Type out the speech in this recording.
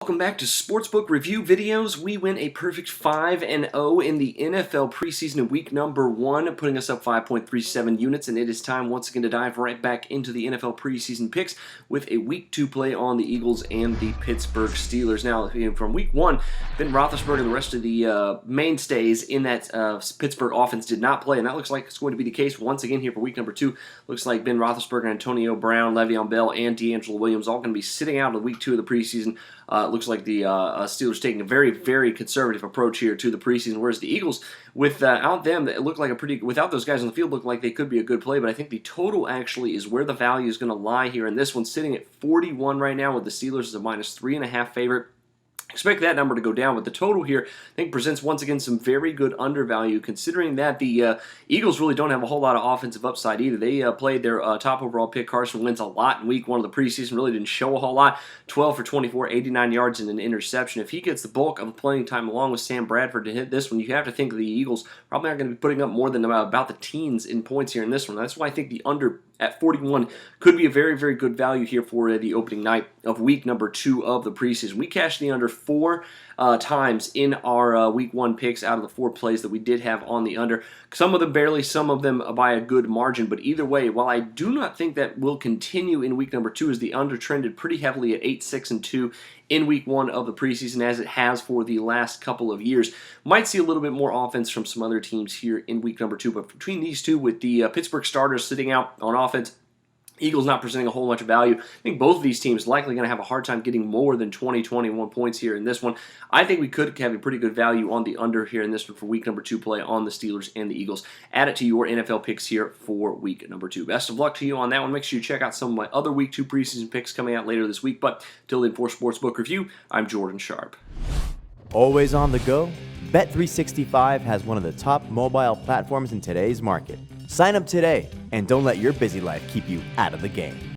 Welcome back to Sportsbook Review Videos. We went a perfect 5-0 in the NFL preseason in week number 1, putting us up 5.37 units, and it is time once again to dive right back into the NFL preseason picks with a week 2 play on the Eagles and the Pittsburgh Steelers. Now, from week 1, Ben Roethlisberger and the rest of the mainstays in that Pittsburgh offense did not play, and that looks like it's going to be the case once again here for week number 2. Looks like Ben Roethlisberger, Antonio Brown, Le'Veon Bell, and D'Angelo Williams all going to be sitting out of week 2 of the preseason. It looks like the Steelers taking a very, very conservative approach here to the preseason, whereas the Eagles, without them, it looked like without those guys on the field, looked like they could be a good play. But I think the total actually is where the value is going to lie here, and this one's sitting at 41 right now, with the Steelers as a -3.5 favorite. Expect that number to go down, but the total here, I think, presents once again some very good undervalue, considering that the Eagles really don't have a whole lot of offensive upside either. They played their top overall pick, Carson Wentz, a lot in week 1 of the preseason, really didn't show a whole lot. 12 for 24, 89 yards and an interception. If he gets the bulk of the playing time along with Sam Bradford to hit this one, you have to think the Eagles probably aren't going to be putting up more than about the teens in points here in this one. That's why I think the under at 41 could be a very, very good value here for the opening night of week number 2 of the preseason. We cashed the under 4 times in our week 1 picks out of the 4 plays that we did have on the under. Some of them barely, some of them by a good margin, but either way, while I do not think that will continue in week number 2, as the under trended pretty heavily at 8-6-2 in week 1 of the preseason, as it has for the last couple of years. Might see a little bit more offense from some other teams here in week number 2, but between these two, with the Pittsburgh starters sitting out on offense, Eagles not presenting a whole bunch of value, I think both of these teams likely going to have a hard time getting more than 20-21 points here in this one. I think we could have a pretty good value on the under here in this one for week number 2 play on the Steelers and the Eagles. Add it to your NFL picks here for week number 2. Best of luck to you on that one. Make sure you check out some of my other week 2 preseason picks coming out later this week. But till then, for Sportsbook Review, I'm Jordan Sharp. Always on the go? Bet365 has one of the top mobile platforms in today's market. Sign up today and don't let your busy life keep you out of the game.